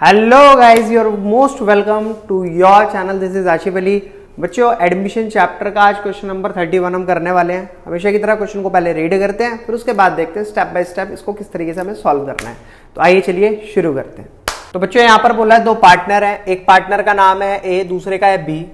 Hello guys, you are most welcome to your channel. This is Ashif Ali. बच्चों, admission chapter का आज question number 31 हम करने वाले हैं। हमेशा की तरह क्वेश्चन को पहले रीड करते हैं, फिर उसके बाद देखते हैं स्टेप बाय स्टेप इसको किस तरीके से हमें सॉल्व करना है। तो आइए चलिए शुरू करते हैं। तो बच्चों, यहाँ पर बोला है दो पार्टनर हैं, एक पार्टनर का नाम है ए, दूसरे का है B.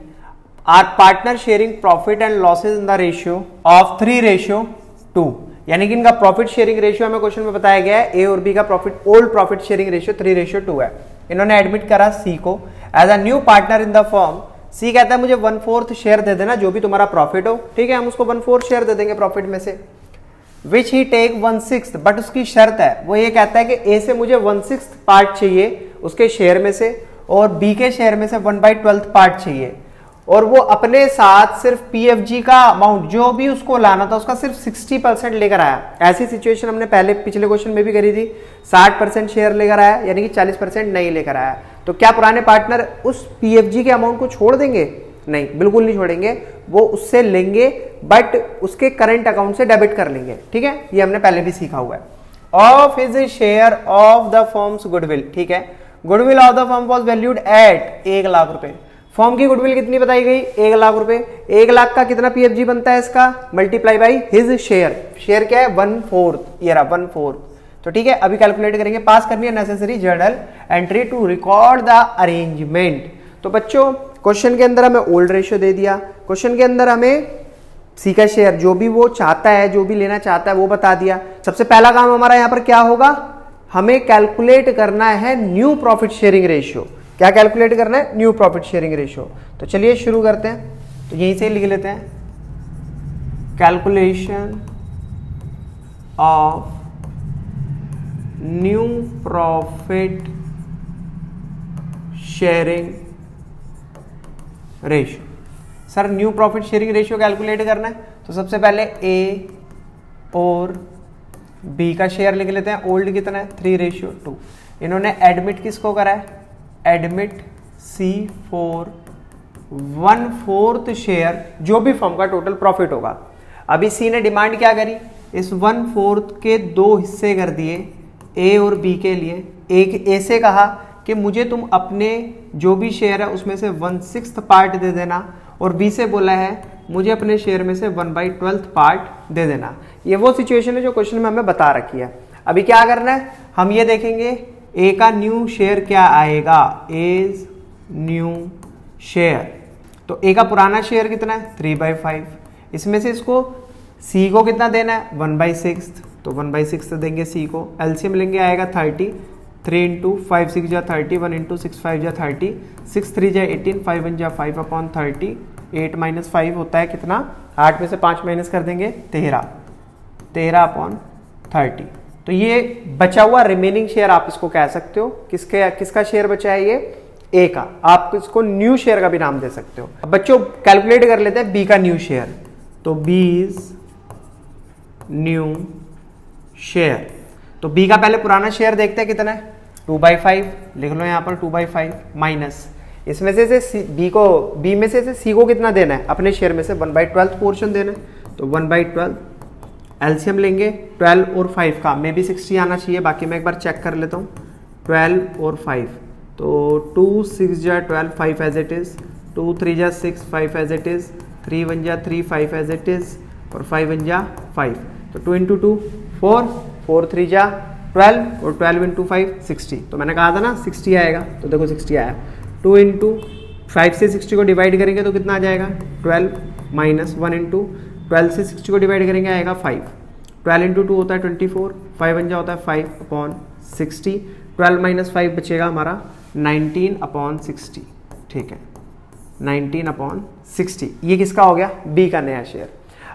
Are partner sharing profit and losses in the ratio of 3:2, यानी कि इनका प्रॉफिट शेयरिंग रेशियो हमें क्वेश्चन में बताया गया है। ए और बी का profit old profit sharing ratio 3:2 है। इन्होंने एडमिट करा सी को as a new partner in the firm. C कहता है मुझे 1/4 शेयर दे देना जो भी तुम्हारा प्रॉफिट हो। ठीक है, हम उसको 1/4 शेयर दे देंगे प्रॉफिट में से, विच ही टेक 1/6। बट उसकी शर्त है, वो ये कहता है कि ए से मुझे 1/6 पार्ट चाहिए उसके शेयर में से, और बी के शेयर में से 1/12 पार्ट चाहिए, और वो अपने साथ सिर्फ पीएफजी का अमाउंट जो भी उसको लाना था उसका सिर्फ 60% लेकर आया। ऐसी सिचुएशन हमने पहले पिछले क्वेश्चन में भी करी थी। 60% शेयर लेकर आया, यानी कि 40% नहीं लेकर आया। तो क्या पुराने पार्टनर उस पीएफजी के अमाउंट को छोड़ देंगे? नहीं, बिल्कुल नहीं छोड़ेंगे। वो उससे लेंगे बट उसके करंट अकाउंट से डेबिट कर लेंगे। ठीक है, ये हमने पहले भी सीखा हुआ है। Of his share of the firms goodwill. ठीक है, goodwill of the firm was valued at 1 lakh रुपए। फॉर्म की गुडविल कितनी बताई गई? 1 लाख रुपए। 1 लाख का कितना पीएफजी बनता है इसका? Multiply by his share. Share क्या है? 1/4। ये रहा 1/4। तो ठीक है, अभी कैलकुलेट करेंगे। पास करनी है necessary journal entry to record the arrangement. तो बच्चों, क्वेश्चन के अंदर हमें ओल्ड रेशियो दे दिया। क्वेश्चन के अंदर हमें सी का शेयर जो भी वो चाहता है, जो भी लेना चाहता है वो बता दिया। सबसे पहला काम हमारा यहां पर क्या होगा? हमें कैलकुलेट करना है न्यू प्रॉफिट शेयरिंग रेशियो। क्या कैलकुलेट करना है? New profit sharing ratio. तो चलिए शुरू करते हैं। तो यहीं से लिख लेते हैं, calculation of new profit sharing ratio. Sir, new profit sharing ratio calculate करना है तो सबसे पहले ए और बी का शेयर लिख लेते हैं। ओल्ड कितना है? 3:2। इन्होंने एडमिट किसको करा है? एडमिट सी फॉर 1/4 शेयर जो भी फर्म का टोटल प्रॉफिट होगा। अभी सी ने डिमांड क्या करी? इस 1/4 के 2 हिस्से कर दिए ए और बी के लिए। एक ए से कहा कि मुझे तुम अपने जो भी शेयर है उसमें से 1/6 पार्ट दे देना, और बी से बोला है मुझे अपने शेयर में से 1/12 पार्ट दे देना। ये वो सिचुएशन है जो क्वेश्चन में हमें बता रखी है। अभी क्या करना है, हम ये देखेंगे ए का न्यू शेयर क्या आएगा। एज न्यू शेयर, तो ए का पुराना शेयर कितना है? 3/5। इसमें से इसको सी को कितना देना है? 1/6। तो 1/6 देंगे सी को। एलसीएम लेंगे, आएगा 30। 3 × 5 6 जा 30, 1 × 6 5 जा 30, 6 3 जा 18, 5 1 जा 5/30। 8 - 5 होता है कितना? 8 में से 5 माइनस कर देंगे 13/30। तो ये बचा हुआ रिमेनिंग शेयर आप इसको कह सकते हो। किसका शेयर बचा है? ये ए का। आप इसको न्यू शेयर का भी नाम दे सकते हो। अब बच्चों, कैलकुलेट कर लेते हैं बी का न्यू शेयर। तो बी इज न्यू शेयर। तो बी का पहले पुराना शेयर देखते हैं कितना है? 2/5 लिख लो यहां पर। 2/5 माइनस इसमें से बी में से सी को कितना देना है? अपने शेयर में से 1/12 पोर्शन देना है। तो 1/12 एलसीएम लेंगे 12 और 5 का, मे भी 60 आना चाहिए, बाकी मैं एक बार चेक कर लेता हूँ। 12 और 5, तो 2 6 जा 12, 5 एज इट इज। 2 3 जा 6, 5 एज इट इज। 3 1 जा 3, 5 एज इट इज, और 5 1 जा 5। तो 2 × 2 4, 4 3 जा 12, और 12 × 5 60। तो मैंने कहा था ना 60 आएगा, तो देखो 60 आया। 2 × 5 से 60 को डिवाइड करेंगे तो कितना आ जाएगा? 12 माइनस 1 × 12 से 60 को डिवाइड करेंगे, आएगा 5। 12 × 2 होता है 24, 5 1 जा होता है 5/60। 12 - 5 बचेगा हमारा 19/60। ठीक है, 19/60। ये किसका हो गया? बी का नया शेयर।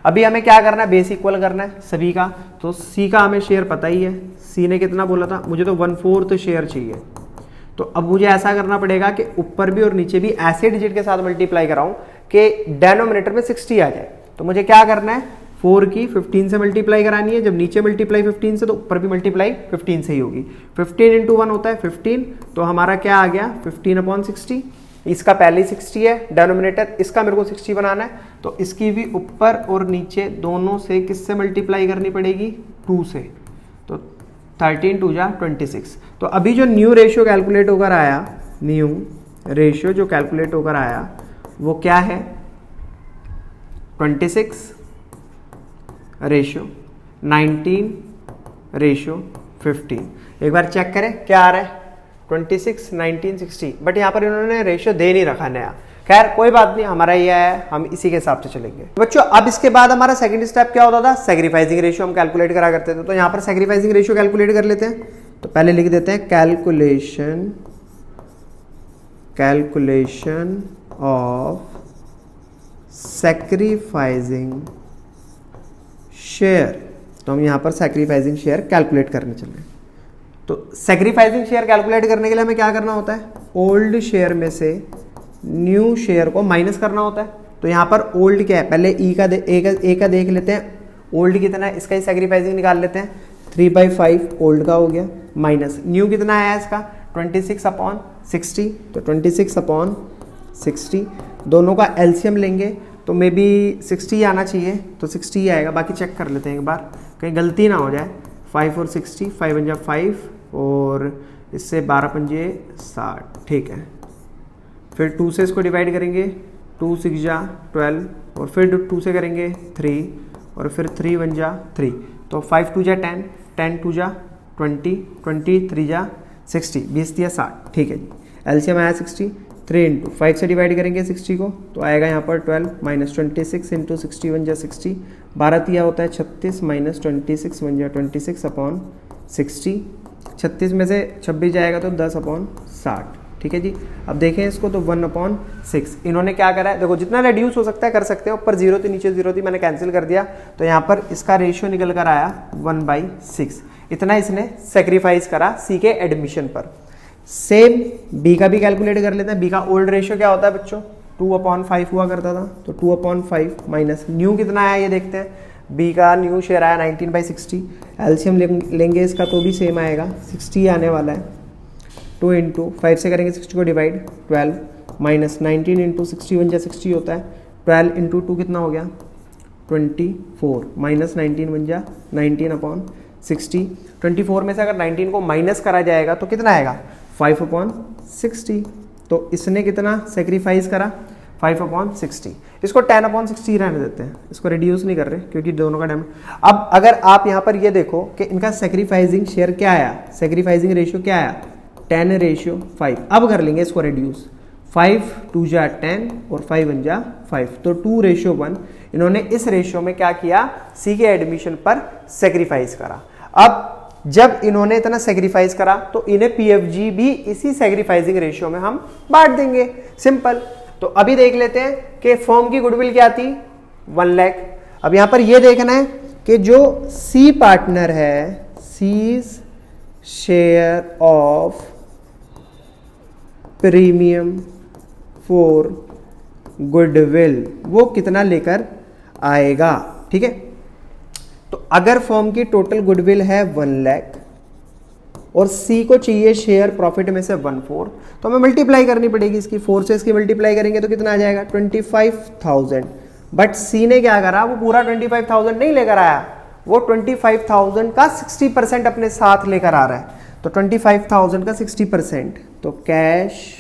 अभी हमें क्या करना है? बेस इक्वल करना है सभी का। तो सी का हमें शेयर पता ही है। सी ने कितना बोला था? मुझे तो 1/4 शेयर चाहिए। तो अब मुझे ऐसा करना पड़ेगा कि ऊपर भी और नीचे भी ऐसे डिजिट के साथ मल्टीप्लाई कराऊं कि डिनोमिनेटर में 60 आ जाए। तो मुझे क्या करना है? 4 की 15 से मल्टीप्लाई करानी है। जब नीचे मल्टीप्लाई 15 से, तो ऊपर भी मल्टीप्लाई 15 से ही होगी। 15 × 1 होता है 15। तो हमारा क्या आ गया? 15/60। इसका पहले 60 है डिनोमिनेटर, इसका मेरे को 60 बनाना है। तो इसकी भी ऊपर और नीचे दोनों से किससे मल्टीप्लाई करनी पड़ेगी? 2 से। तो 13 2 जा 26। तो अभी जो न्यू रेशियो कैलकुलेट होकर आया, न्यू रेशियो जो कैलकुलेट होकर आया वो क्या है, 26 रेशियो 19 रेशियो 15। एक बार चेक करें क्या आ रहा है, 26 19 60, बट यहाँ पर इन्होंने रेशियो दे नहीं रखा नया। खैर कोई बात नहीं, हमारा ये है, हम इसी के हिसाब से चलेंगे बच्चों। अब इसके बाद हमारा सेकंड स्टेप क्या होता था, सैक्रिफाइसिंग रेशियो हम कैलकुलेट करा करते थे। तो यहाँ पर सैक्रिफाइसिंग रेशियो कैलकुलेट कर लेते हैं। तो पहले लिख देते हैं कैलकुलेशन ऑफ सैक्रिफाइसिंग शेयर। तो हम यहाँ पर सैक्रिफाइसिंग शेयर कैलकुलेट करने चल रहे हैं। तो सैक्रिफाइसिंग शेयर कैलकुलेट करने के लिए हमें क्या करना होता है, ओल्ड शेयर में से न्यू शेयर को माइनस करना होता है। तो यहाँ पर ओल्ड क्या है, पहले ए का देख लेते हैं, ओल्ड कितना है, इसका ही सैक्रिफाइसिंग निकाल लेते हैं। 3/5 ओल्ड का हो गया, माइनस न्यू कितना आया इसका 26/60। तो 26/60 दोनों का एलसीएम लेंगे तो मे बी 60 आना चाहिए, तो 60 ही आएगा। बाकी चेक कर लेते हैं एक बार, कहीं गलती ना हो जाए। 5 और 60, 5 × 5 और इससे 12 पंजे 60, ठीक है। फिर 2 से इसको डिवाइड करेंगे, 2 6 जा 12 और फिर 2 से करेंगे 3 और फिर 3 1 जा 3। तो 5 2 जा 10, 10 2 जा 20, 20 3 जा 60, 20 दिया 60, ठीक है जी। एलसीएम आया 60, 3 × 5 से डिवाइड करेंगे 60 को, तो आएगा यहाँ पर 12 माइनस 26 × 60 1 जा 60, 12 दिया होता है 36 माइनस 26 1 जा 26/60, 36 में से 26 जाएगा तो 10/60, ठीक है जी। अब देखें इसको तो 1/6 इन्होंने क्या करा है, देखो जितना रेड्यूस हो सकता है कर सकते हैं। ऊपर 0 थी नीचे 0 थी, मैंने कैंसिल कर दिया, तो यहाँ पर इसका रेशियो निकल कर आया 1/6। इतना इसने सेक्रीफाइस करा सी के एडमिशन पर। सेम बी का भी कैलकुलेट कर लेते हैं। बी का ओल्ड रेशियो क्या होता है बच्चों, 2/5 हुआ करता था, तो 2/5 माइनस न्यू कितना आया ये देखते हैं। बी का न्यू शेयर आया 19/60, एलसीएम लेंगे इसका तो भी सेम आएगा, 60 आने वाला है। 2 × 5 से करेंगे 60 को डिवाइड, 12 माइनस 19 × 60 1 जा 60 होता है, 12 × 2 कितना हो गया 24 माइनस 19 1 जा 19/60। 24 में से अगर 19 को माइनस करा जाएगा तो कितना आएगा 5/60। तो इसने कितना सेक्रीफाइस करा 5/60। इसको 10/60 रहने देते हैं, इसको रिड्यूस नहीं कर रहे क्योंकि दोनों का डैम। अब अगर आप यहाँ पर ये देखो कि इनका सेक्रीफाइसिंग शेयर क्या आया, सेक्रीफाइसिंग रेशियो क्या आया 10/5। अब कर लेंगे इसको रिड्यूस, 5 2 जा 10 और 5 1 जा 5, तो 2/1। इन्होंने इस रेशियो में क्या किया, सी के एडमिशन पर सेक्रीफाइस करा। अब जब इन्होंने इतना सेक्रीफाइस करा तो इन्हें पीएफजी भी इसी सेक्रीफाइसिंग रेशियो में हम बांट देंगे, सिंपल। तो अभी देख लेते हैं कि फर्म की गुडविल क्या थी 1 लाख। अब यहां पर यह देखना है कि जो सी पार्टनर है, C's share of premium for goodwill वो कितना लेकर आएगा, ठीक है। तो अगर फर्म की टोटल गुडविल है 1 लाख और सी को चाहिए शेयर प्रॉफिट में से 1/4, तो हमें मल्टीप्लाई करनी पड़ेगी इसकी, 4 से इसकी मल्टीप्लाई करेंगे तो कितना आ जाएगा 25,000। बट सी ने क्या करा, वो पूरा 25,000 नहीं लेकर आया, वो 25,000 का 60% अपने साथ लेकर आ रहा है। तो 25,000 का 60%, तो कैश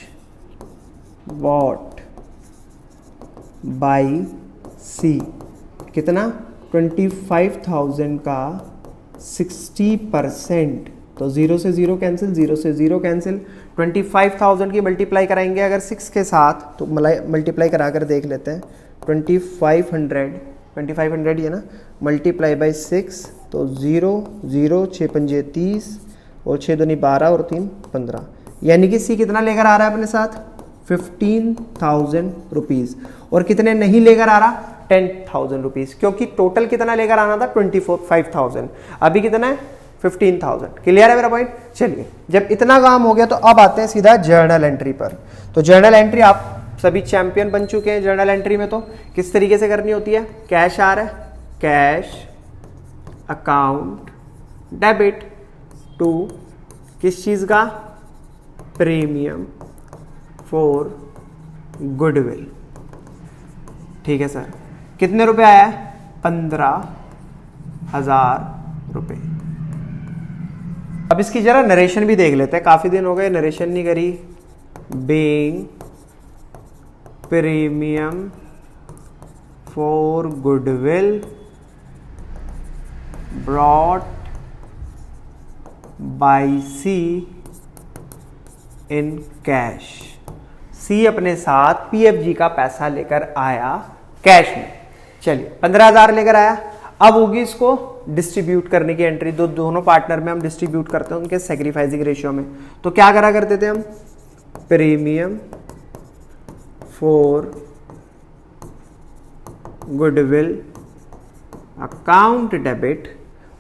बॉट बाई सी कितना 25,000 का 60%, तो 0 से 0 कैंसिल, 0 से 0 कैंसिल। 25,000 की मल्टीप्लाई कराएंगे अगर 6 के साथ, तो मल्टीप्लाई करा कर देख लेते हैं। 2500 ये ना मल्टीप्लाई बाई 6, तो 0 0 6 पंजे 30 और 6 दूनी 12 और 3 15, यानी कि सी कितना लेकर आ रहा है अपने साथ 15,000 रुपीज़। और कितने नहीं लेकर आ रहा 10,000 रुपीज़, क्योंकि टोटल कितना लेकर आना था 25,000, अभी कितना है 15,000। क्लियर है मेरा पॉइंट। चलिए जब इतना काम हो गया तो अब आते हैं सीधा जर्नल एंट्री पर। तो जर्नल एंट्री आप सभी चैंपियन बन चुके हैं जर्नल एंट्री में। तो किस तरीके से करनी होती है, कैश आ रहा है, कैश अकाउंट डेबिट टू किस चीज का, प्रीमियम फॉर गुडविल, ठीक है सर। कितने रुपए आया है 15,000 रुपए। अब इसकी जरा नरेशन भी देख लेते हैं, काफी दिन हो गए नरेशन नहीं करी। Being premium for goodwill brought by C in cash. C अपने साथ पीएफजी का पैसा लेकर आया कैश में। चलिए 15,000 लेकर आया। अब होगी इसको डिस्ट्रीब्यूट करने की एंट्री, दोनों पार्टनर में हम डिस्ट्रीब्यूट करते हैं उनके सैक्रिफाइसिंग रेशियो में। तो क्या करा करते थे हम, premium for goodwill account debit,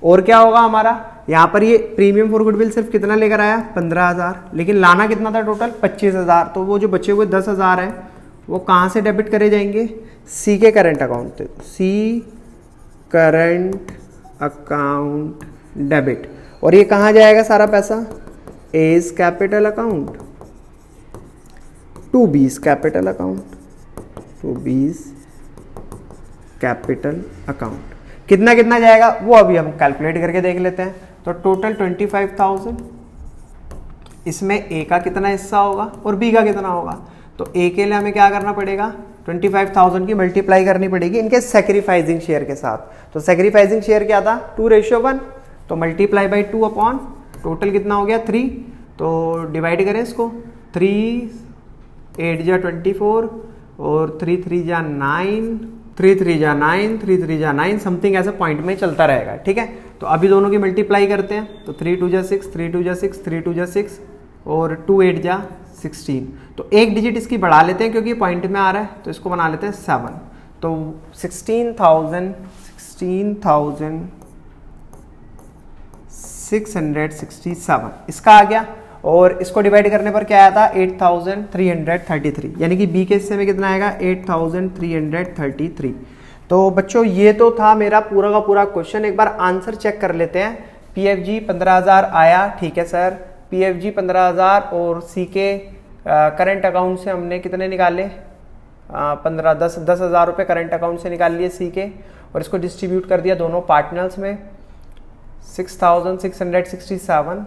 और क्या होगा हमारा यहां पर, ये प्रीमियम फॉर गुडविल सिर्फ कितना लेकर आया 15,000, लेकिन लाना कितना था टोटल 25,000। तो वो जो बचे हुए 10,000 है वो कहां से डेबिट करे जाएंगे, सी के करंट अकाउंट से। सी करंट अकाउंट डेबिट, और ये कहां जाएगा सारा पैसा, as capital account to B's capital account, to B's capital account. कितना कितना जाएगा वो अभी हम कैलकुलेट करके देख लेते हैं। तो टोटल 25,000, इसमें ए का कितना हिस्सा होगा और बी का कितना होगा। तो ए के लिए हमें क्या करना पड़ेगा, 25,000 की मल्टीप्लाई करनी पड़ेगी इनके सैक्रिफाइसिंग शेयर के साथ। तो सैक्रिफाइसिंग शेयर क्या था 2:1, तो मल्टीप्लाई बाई 2 अपॉन टोटल कितना हो गया 3। तो डिवाइड करें इसको, 3 8 जा 24 और 3 3 जा 9, 3 3 जा 9, 3 3 जा 9, समथिंग ऐसे पॉइंट में चलता रहेगा। ठीक है, तो अभी दोनों की मल्टीप्लाई करते हैं। तो 3 2 जा 6, 3 2 जा 6, 3 2 जा 6 और 2 8 जा 16। तो एक डिजिट इसकी बढ़ा लेते हैं क्योंकि पॉइंट में आ रहा है, तो इसको बना लेते हैं 7। तो 16,667 इसका आ गया, और इसको डिवाइड करने पर क्या आया था 8,333, यानी कि बी के हिस्से में कितना आएगा 8,333। तो बच्चों ये तो था मेरा पूरा का पूरा क्वेश्चन। एक बार आंसर चेक कर लेते हैं। पीएफजी 15,000 आया, ठीक है सर, पीएफजी 15,000 और सी के करंट अकाउंट से हमने कितने निकाले 10,000 रुपये करंट अकाउंट से निकाल लिए सी के, और इसको डिस्ट्रीब्यूट कर दिया दोनों पार्टनर्स में 6,667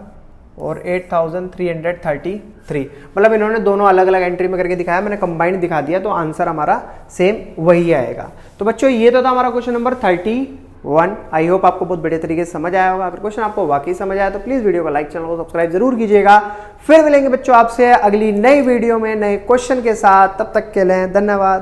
और 8,333। मतलब इन्होंने दोनों अलग अलग एंट्री में करके दिखाया, मैंने कंबाइंड दिखा दिया, तो आंसर हमारा सेम वही आएगा। तो बच्चों ये तो था हमारा क्वेश्चन नंबर 31। आई होप आपको बहुत बढ़िया तरीके से समझ आया होगा। अगर क्वेश्चन आपको वाकई समझ आया तो प्लीज वीडियो को लाइक, चैनल को सब्सक्राइब जरूर कीजिएगा। फिर मिलेंगे बच्चों आपसे अगली नई वीडियो में नए क्वेश्चन के साथ, तब तक के लिए धन्यवाद।